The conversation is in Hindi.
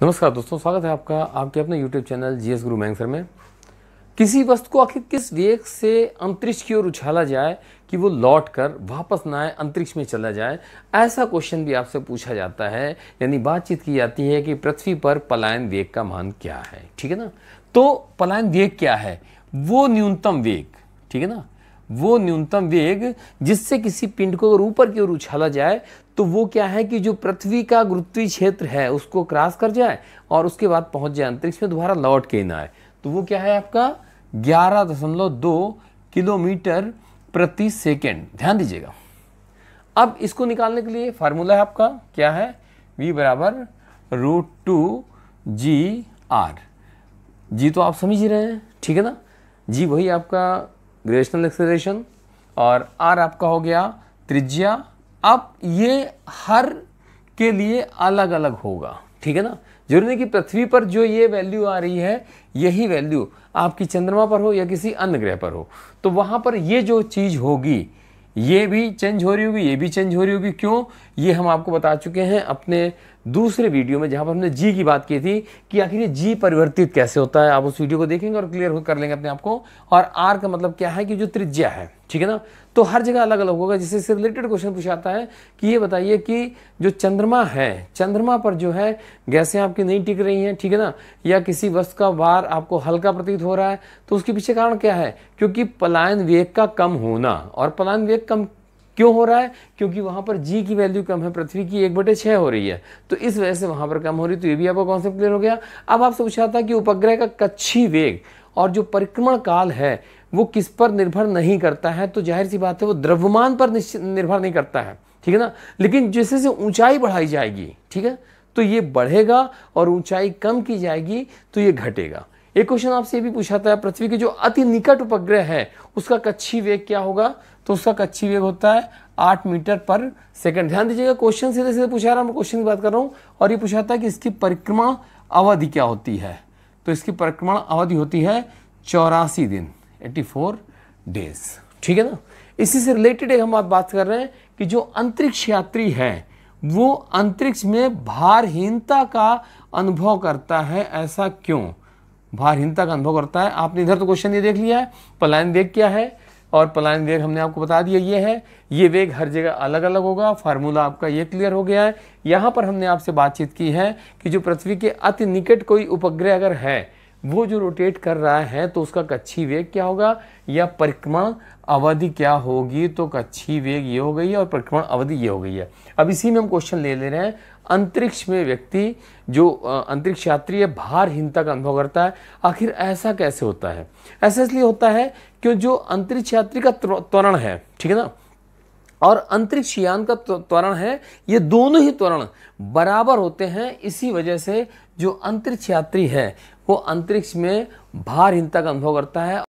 नमस्कार दोस्तों, स्वागत है आपका आपके अपने YouTube चैनल जीएस गुरु मैंग सर में। किसी वस्तु को आखिर किस वेग से अंतरिक्ष की ओर उछाला जाए कि वो लौट कर वापस ना आए, अंतरिक्ष में चला जाए, ऐसा क्वेश्चन भी आपसे पूछा जाता है। यानी बातचीत की जाती है कि पृथ्वी पर पलायन वेग का मान क्या है। ठीक है ना। तो पलायन वेग क्या है? वो न्यूनतम वेग, ठीक है ना, वो न्यूनतम वेग जिससे किसी पिंड को अगर ऊपर की ओर उछाला जाए तो वो क्या है कि जो पृथ्वी का गुरुत्वीय क्षेत्र है उसको क्रॉस कर जाए और उसके बाद पहुंच जाए अंतरिक्ष में, दोबारा लौट के ना आए। तो वो क्या है आपका 11.2 किलोमीटर प्रति सेकेंड। ध्यान दीजिएगा। अब इसको निकालने के लिए फार्मूला है आपका क्या है? v बराबर √2g/r। जी तो आप समझ ही रहे हैं, ठीक है ना। जी वही आपका ग्रेविटेशनल एक्सेलरेशन और r आपका हो गया त्रिज्या। अब ये हर के लिए अलग अलग होगा, ठीक है ना। जरूरी नहीं कि पृथ्वी पर जो ये वैल्यू आ रही है यही वैल्यू आपकी चंद्रमा पर हो या किसी अन्य ग्रह पर हो, तो वहां पर ये जो चीज होगी ये भी चेंज हो रही होगी, ये भी चेंज हो रही होगी। क्यों? ये हम आपको बता चुके हैं अपने दूसरे वीडियो में, जहां पर हमने जी की बात की थी कि आखिर ये जी परिवर्तित कैसे होता है। आप उस वीडियो को देखेंगे और क्लियर कर लेंगे अपने आप को। और आर का मतलब क्या है कि जो त्रिज्या है, ठीक है ना। तो हर जगह अलग अलग होगा। जिससे रिलेटेड क्वेश्चन पूछा जाता है कि ये बताइए कि जो चंद्रमा है, चंद्रमा पर जो है गैसें आपकी नहीं टिक रही हैं, ठीक है ना, या किसी वस्तु का भार आपको हल्का प्रतीत हो रहा है, तो उसके पीछे कारण क्या है? क्योंकि पलायन वेग का कम होना। और पलायन वेग कम क्यों हो रहा है? क्योंकि वहां पर जी की वैल्यू कम है, पृथ्वी की 1/6 हो रही है, तो इस वजह से वहां पर कम हो रही। तो ये भी आपका कॉन्सेप्ट क्लियर हो गया। अब आपसे पूछा था कि उपग्रह का कक्षीय वेग और जो परिक्रमण काल है वो किस पर निर्भर नहीं करता है। तो जाहिर सी बात है वो द्रव्यमान पर निर्भर नहीं करता है, ठीक है ना। लेकिन जैसे से ऊंचाई बढ़ाई जाएगी, ठीक है, तो ये बढ़ेगा और ऊंचाई कम की जाएगी तो ये घटेगा। एक क्वेश्चन आपसे ये भी पूछा था, पृथ्वी के जो अति निकट उपग्रह है उसका कक्षीय वेग क्या होगा? तो उसका कक्षीय वेग होता है 8 मीटर पर सेकंड। ध्यान दीजिएगा, क्वेश्चन सीधे सीधे पूछा रहा, मैं क्वेश्चन की बात कर रहा हूं। और ये पूछा था कि इसकी परिक्रमण अवधि क्या होती है। तो इसकी परिक्रमण अवधि होती है 84 दिन, 84 डेज, ठीक है ना। इसी से रिलेटेड हम आप बात कर रहे हैं कि जो अंतरिक्ष यात्री है वो अंतरिक्ष में भारहीनता का अनुभव करता है। ऐसा क्यों भारहीनता का अनुभव करता है? आपने इधर तो क्वेश्चन ये देख लिया है, पलायन वेग क्या है, और पलायन वेग हमने आपको बता दिया ये है। ये वेग हर जगह अलग अलग होगा। फार्मूला आपका ये क्लियर हो गया है। यहाँ पर हमने आपसे बातचीत की है कि जो पृथ्वी के अति निकट कोई उपग्रह अगर है वो जो रोटेट कर रहा है तो उसका कक्षीय वेग क्या होगा या परिक्रमण अवधि क्या होगी। तो कक्षीय वेग ये हो गई है और परिक्रमण अवधि ये हो गई है। अब इसी में हम क्वेश्चन ले रहे हैं, अंतरिक्ष में व्यक्ति जो अंतरिक्ष यात्री है भारहीनता का अनुभव करता है। आखिर ऐसा कैसे होता है? ऐसा इसलिए होता है कि जो अंतरिक्ष यात्री का त्वरण है, ठीक है ना, और अंतरिक्ष यान का त्वरण है, ये दोनों ही त्वरण बराबर होते हैं। इसी वजह से जो अंतरिक्ष यात्री है वो अंतरिक्ष में भारहीनता का अनुभव करता है।